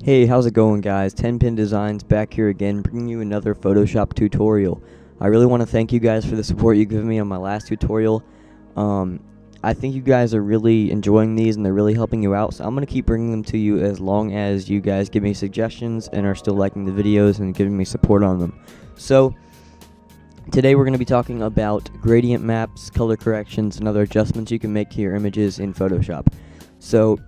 Hey, how's it going, guys? 10-Pin Designs back here again, bringing you another Photoshop tutorial. I really want to thank you guys for the support you given me on my last tutorial. I think you guys are really enjoying these and they're really helping you out, so I'm going to keep bringing them to you as long as you guys give me suggestions and are still liking the videos and giving me support on them. So, today we're going to be talking about gradient maps, color corrections, and other adjustments you can make to your images in Photoshop. So,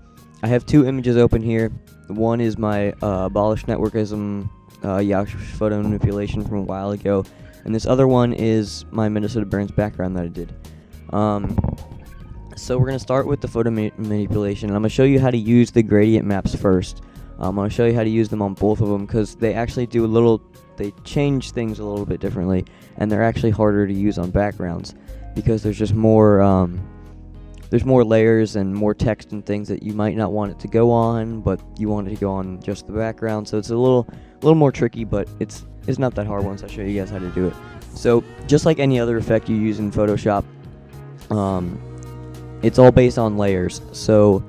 I have two images open here. One is my abolished networkism photo manipulation from a while ago, and this other one is my Minnesota Burns background that I did. So we're going to start with the photo manipulation, and I'm going to show you how to use the gradient maps first. I'm going to show you how to use them on both of them, because they actually they change things a little bit differently, and they're actually harder to use on backgrounds, because there's just more layers and more text and things that you might not want it to go on, but you want it to go on just the background. So it's a little more tricky, but it's not that hard once I show you guys how to do it. So just like any other effect you use in Photoshop, it's all based on layers. So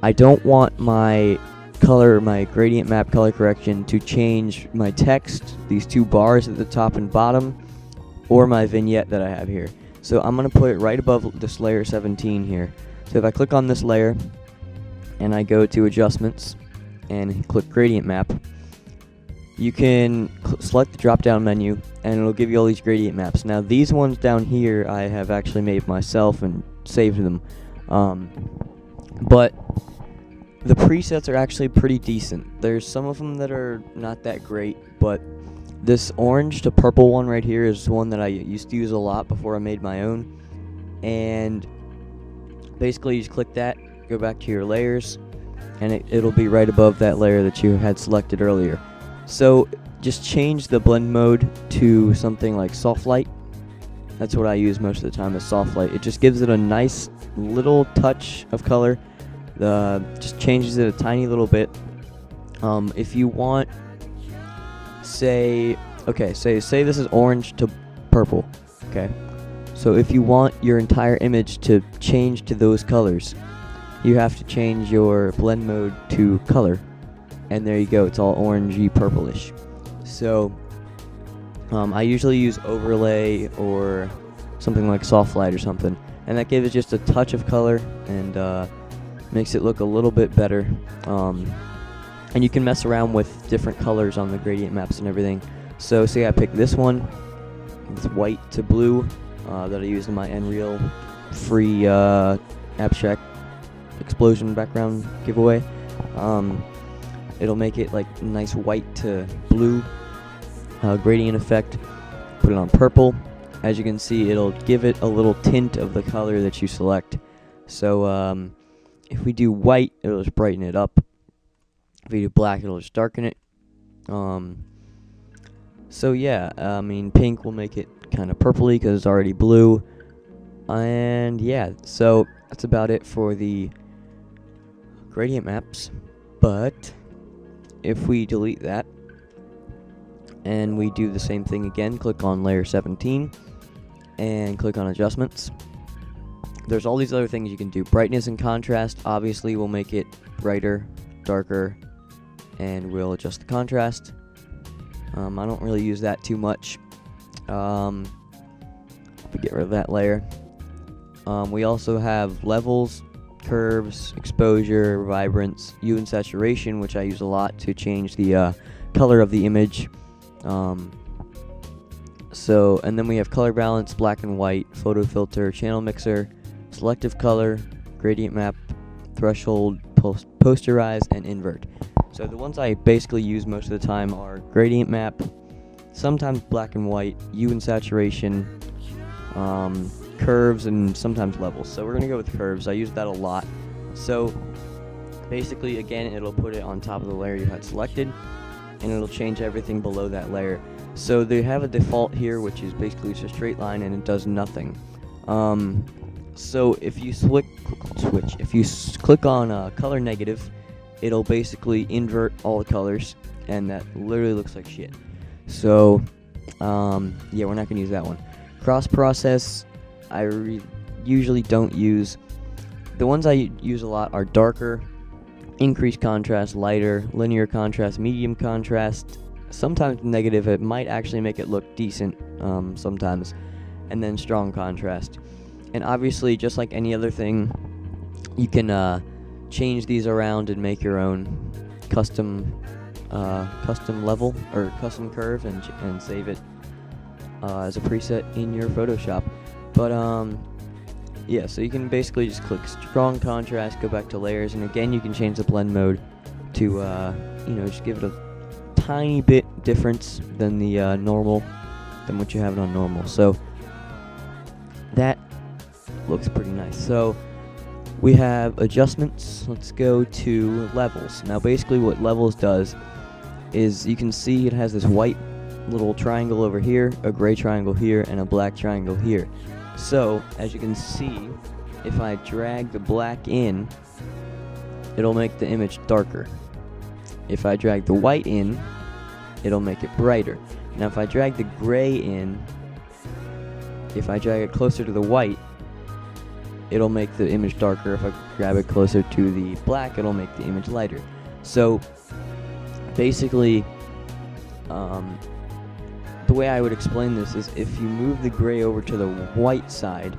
I don't want my gradient map color correction to change my text, these two bars at the top and bottom, or my vignette that I have here. So I'm going to put it right above this layer 17 here. So if I click on this layer and I go to adjustments and click gradient map, you can select the drop down menu and it'll give you all these gradient maps. Now these ones down here I have actually made myself and saved them. But the presets are actually pretty decent. There's some of them that are not that great, but this orange to purple one right here is one that I used to use a lot before I made my own. And basically you just click that, go back to your layers, and it'll be right above that layer that you had selected earlier. So just change the blend mode to something like soft light. That's what I use most of the time, is soft light. It just gives it a nice little touch of color. Just changes it a tiny little bit. If you want, say this is orange to purple, okay? So if you want your entire image to change to those colors, you have to change your blend mode to color, and there you go, it's all orangey purplish. So I usually use overlay or something like soft light or something, and that gives it just a touch of color and makes it look a little bit better. And you can mess around with different colors on the gradient maps and everything. So say I pick this one, it's white to blue, that I use in my Unreal free abstract explosion background giveaway. It'll make it like nice white to blue gradient effect. Put it on purple. As you can see, it'll give it a little tint of the color that you select. So if we do white, it'll just brighten it up. If you do black, it'll just darken it. So yeah, I mean, pink will make it kind of purpley because it's already blue. And yeah, so that's about it for the gradient maps. But if we delete that and we do the same thing again, click on layer 17 and click on adjustments, there's all these other things you can do. Brightness and contrast obviously will make it brighter, darker, and we'll adjust the contrast. I don't really use that too much. If we get rid of that layer. We also have levels, curves, exposure, vibrance, hue and saturation, which I use a lot to change the color of the image. And then we have color balance, black and white, photo filter, channel mixer, selective color, gradient map, threshold, posterize, and invert. So the ones I basically use most of the time are gradient map, sometimes black and white, hue and saturation, curves, and sometimes levels. So we're going to go with curves. I use that a lot. So basically, again, it'll put it on top of the layer you had selected, and it'll change everything below that layer. So they have a default here, which is basically just a straight line, and it does nothing. So if you click on color negative, it'll basically invert all the colors, and that literally looks like shit. So yeah, we're not gonna use that one. Cross process, I usually don't use. The ones I use a lot are darker increased contrast, lighter, linear contrast, medium contrast, sometimes negative. It might actually make it look decent sometimes, and then strong contrast. And obviously, just like any other thing, you can change these around and make your own custom level or custom curve and save it as a preset in your Photoshop. But yeah, so you can basically just click strong contrast, go back to layers, and again you can change the blend mode to just give it a tiny bit difference than the than what you have it on normal. So that looks pretty nice. So we have adjustments. Let's go to levels. Now basically what levels does is you can see it has this white little triangle over here, a gray triangle here, and a black triangle here. So as you can see, if I drag the black in, it'll make the image darker. If I drag the white in, it'll make it brighter. Now if I drag the gray in, if I drag it closer to the white, it'll make the image darker. If I grab it closer to the black, it'll make the image lighter. So basically, the way I would explain this is if you move the gray over to the white side,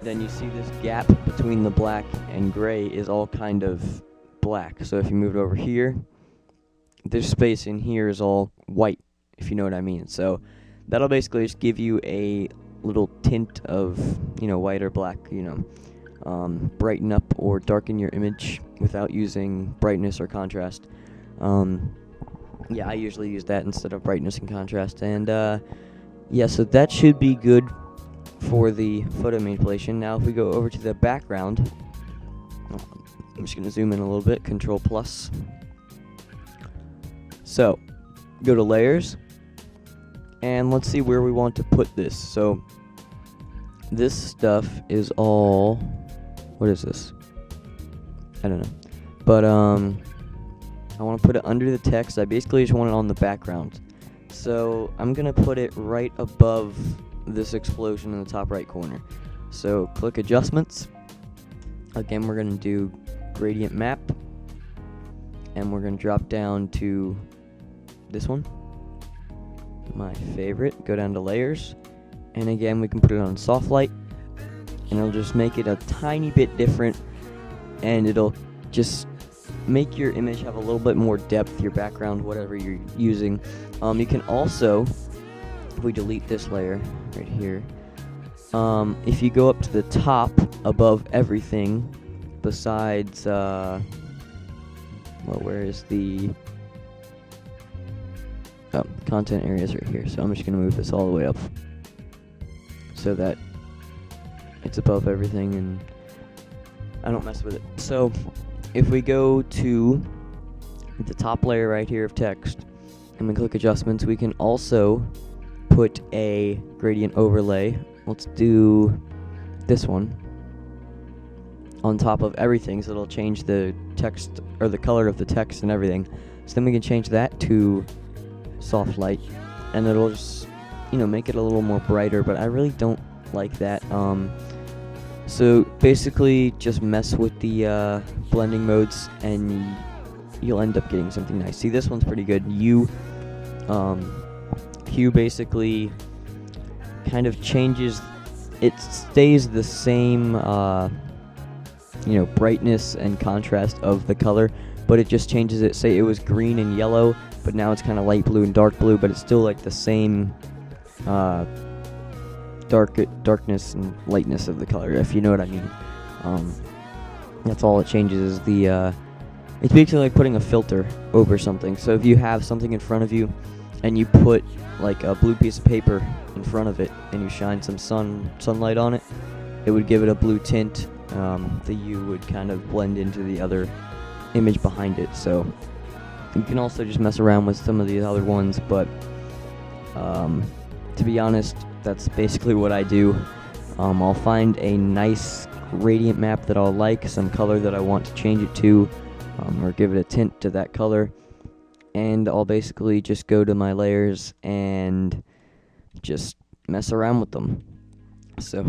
then you see this gap between the black and gray is all kind of black. So if you move it over here, this space in here is all white, if you know what I mean. So that'll basically just give you a little tint of, white or black, brighten up or darken your image without using brightness or contrast. Yeah, I usually use that instead of brightness and contrast. And yeah, so that should be good for the photo manipulation. Now if we go over to the background, I'm just going to zoom in a little bit, Control plus. So go to layers, and let's see where we want to put this. So this stuff is all, what is this? I don't know. But I want to put it under the text. I basically just want it on the background. So I'm going to put it right above this explosion in the top right corner. So click adjustments. Again, we're going to do gradient map. And we're going to drop down to this one, my favorite. Go down to layers. And again, we can put it on soft light. And it'll just make it a tiny bit different. And it'll just make your image have a little bit more depth, your background, whatever you're using. You can also, if we delete this layer right here, if you go up to the top above everything, besides, where is the content areas right here. So I'm just going to move this all the way up so that it's above everything and I don't mess with it. So if we go to the top layer right here of text and we click adjustments, we can also put a gradient overlay. Let's do this one on top of everything, so it'll change the text or the color of the text and everything. So then we can change that to soft light and it'll just make it a little more brighter, but I really don't like that. So basically just mess with the blending modes and you'll end up getting something nice. See, this one's pretty good. Hue basically kind of changes, it stays the same brightness and contrast of the color, but it just changes it. Say it was green and yellow, but now it's kind of light blue and dark blue, but it's still like the same darkness and lightness of the color, if you know what I mean. That's all it changes is the it's basically like putting a filter over something. So if you have something in front of you and you put like a blue piece of paper in front of it and you shine some sunlight on it, it would give it a blue tint. The hue would kind of blend into the other image behind it. So you can also just mess around with some of these other ones, but to be honest, that's basically what I do. I'll find a nice gradient map that I'll like, some color that I want to change it to, or give it a tint to that color, and I'll basically just go to my layers and just mess around with them. So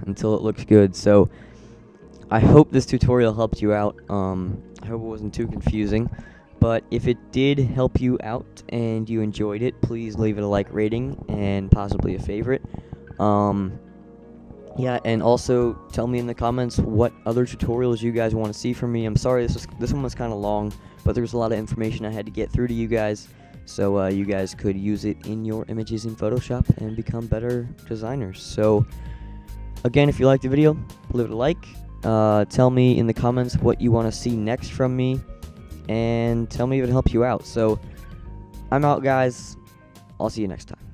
until it looks good. So I hope this tutorial helped you out. I hope it wasn't too confusing. But if it did help you out and you enjoyed it, please leave it a like rating and possibly a favorite. Yeah, and also tell me in the comments what other tutorials you guys want to see from me. I'm sorry this one was kind of long, but there's a lot of information I had to get through to you guys, so you guys could use it in your images in Photoshop and become better designers. So again, if you liked the video, leave it a like. Tell me in the comments what you want to see next from me, and tell me if it helps you out. So I'm out, guys. I'll see you next time.